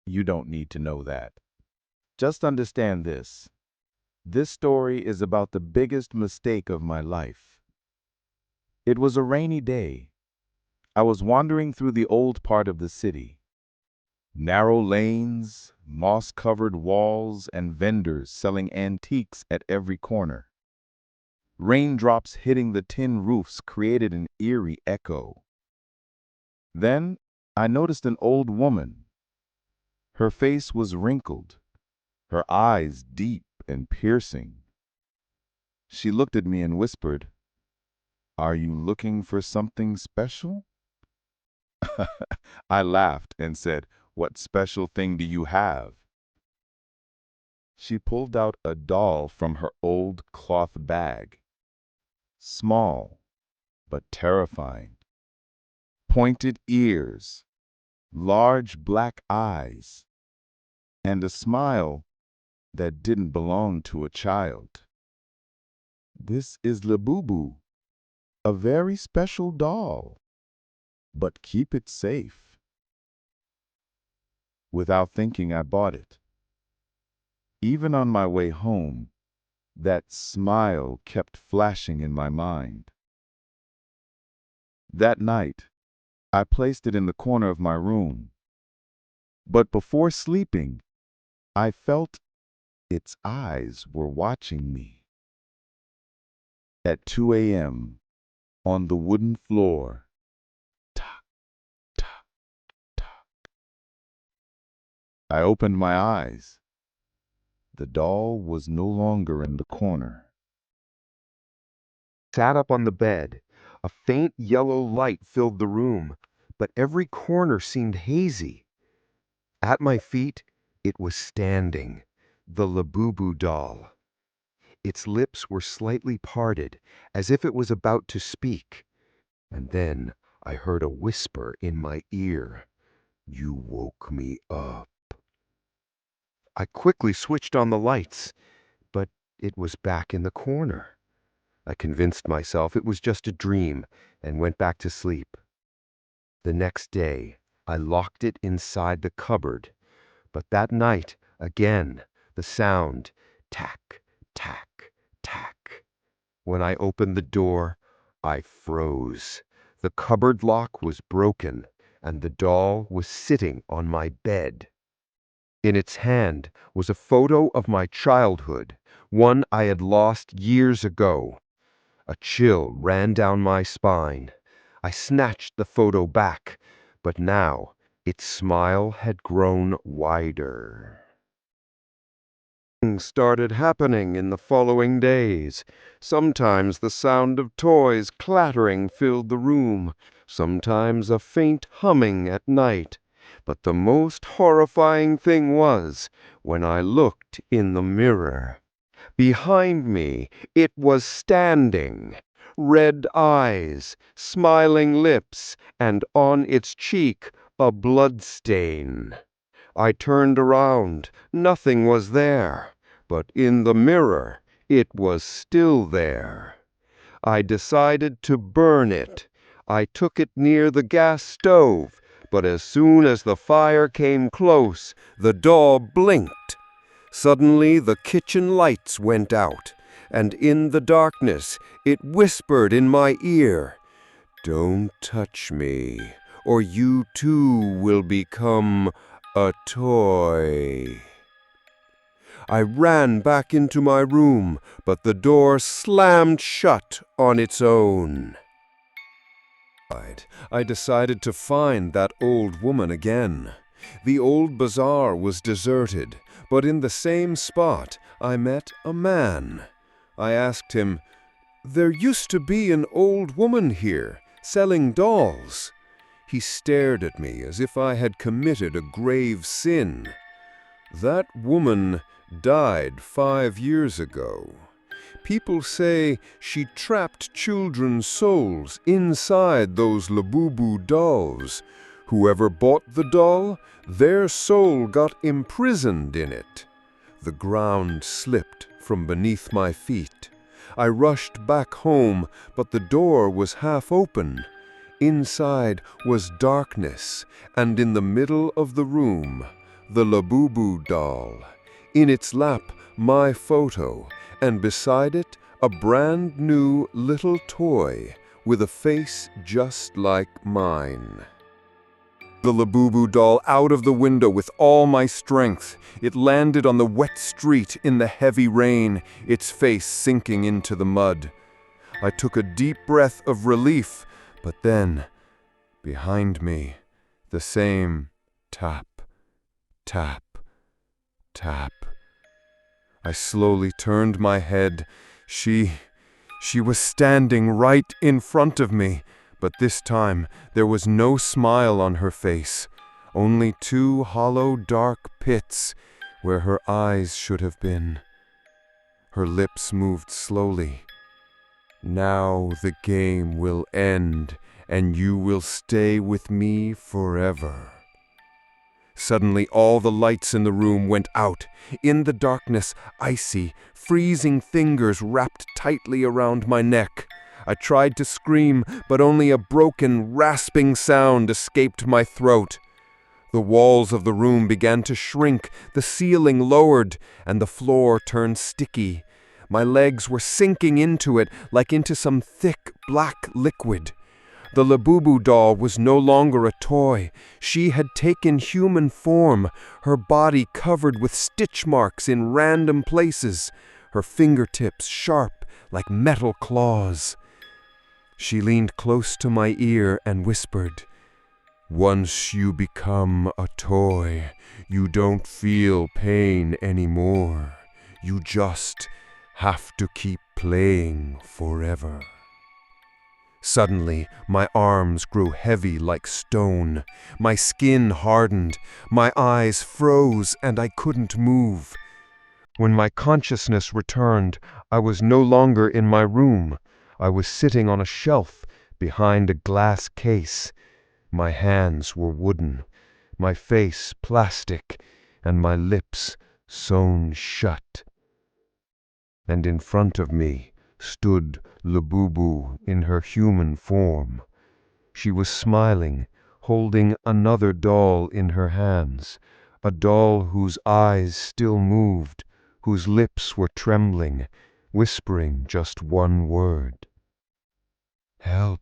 You don't need to know that. Just understand this. This story is about the biggest mistake of my life. It was a rainy day. I was wandering through the old part of the city. Narrow lanes, moss-covered walls, and vendors selling antiques at every corner. Raindrops hitting the tin roofs created an eerie echo. Then I noticed an old woman. Her face was wrinkled, her eyes deep and piercing. She looked at me and whispered, "Are you looking for something special?" I laughed and said, "What special thing do you have?" She pulled out a doll from her old cloth bag. Small, but terrifying. Pointed ears, large black eyes, and a smile that didn't belong to a child. "This is Labubu, a very special doll, but keep it safe." Without thinking, I bought it. Even on my way home, that smile kept flashing in my mind. That night, I placed it in the corner of my room. But before sleeping, I felt its eyes were watching me. At 2 a.m., on the wooden floor, tock, tock, tock. I opened my eyes. The doll was no longer in the corner. Sat up on the bed. A faint yellow light filled the room, but every corner seemed hazy. At my feet, it was standing, the Labubu doll. Its lips were slightly parted, as if it was about to speak. And then I heard a whisper in my ear. "You woke me up." I quickly switched on the lights, but it was back in the corner. I convinced myself it was just a dream and went back to sleep. The next day, I locked it inside the cupboard. But that night, again, the sound, tack, tack, tack. When I opened the door, I froze. The cupboard lock was broken, and the doll was sitting on my bed. In its hand was a photo of my childhood, one I had lost years ago. A chill ran down my spine. I snatched the photo back, but now its smile had grown wider. Things started happening in the following days. Sometimes the sound of toys clattering filled the room, sometimes a faint humming at night. But the most horrifying thing was when I looked in the mirror. Behind me, it was standing. Red eyes, smiling lips, and on its cheek a blood stain. I turned around. Nothing was there. But in the mirror, it was still there. I decided to burn it. I took it near the gas stove, but as soon as the fire came close, the doll blinked. Suddenly the kitchen lights went out, and in the darkness it whispered in my ear, "Don't touch me, or you too will become a toy." I ran back into my room, but the door slammed shut on its own. I decided to find that old woman again. The old bazaar was deserted, but in the same spot I met a man. I asked him, "There used to be an old woman here, selling dolls." He stared at me as if I had committed a grave sin. "That woman died 5 years ago. People say she trapped children's souls inside those Labubu dolls. Whoever bought the doll, their soul got imprisoned in it." The ground slipped from beneath my feet. I rushed back home, but the door was half open. Inside was darkness, and in the middle of the room, the Labubu doll. In its lap, my photo, and beside it, a brand new little toy with a face just like mine. The Labubu doll out of the window with all my strength. It landed on the wet street in the heavy rain, its face sinking into the mud. I took a deep breath of relief, but then, behind me, the same tap, tap, tap. I slowly turned my head. She was standing right in front of me, but this time there was no smile on her face, only two hollow dark pits where her eyes should have been. Her lips moved slowly. Now the game will end, and you will stay with me forever. Suddenly all the lights in the room went out. In the darkness, icy, freezing fingers wrapped tightly around my neck. I tried to scream, but only a broken, rasping sound escaped my throat. The walls of the room began to shrink, the ceiling lowered, and the floor turned sticky. My legs were sinking into it like into some thick, black liquid. The Labubu doll was no longer a toy. She had taken human form, her body covered with stitch marks in random places, her fingertips sharp like metal claws. She leaned close to my ear and whispered, "Once you become a toy, you don't feel pain anymore. You just have to keep playing forever." Suddenly, my arms grew heavy like stone. My skin hardened. My eyes froze, and I couldn't move. When my consciousness returned, I was no longer in my room. I was sitting on a shelf behind a glass case. My hands were wooden, my face plastic, and my lips sewn shut. And in front of me stood Labubu in her human form. She was smiling, holding another doll in her hands, a doll whose eyes still moved, whose lips were trembling, whispering just one word. "Help."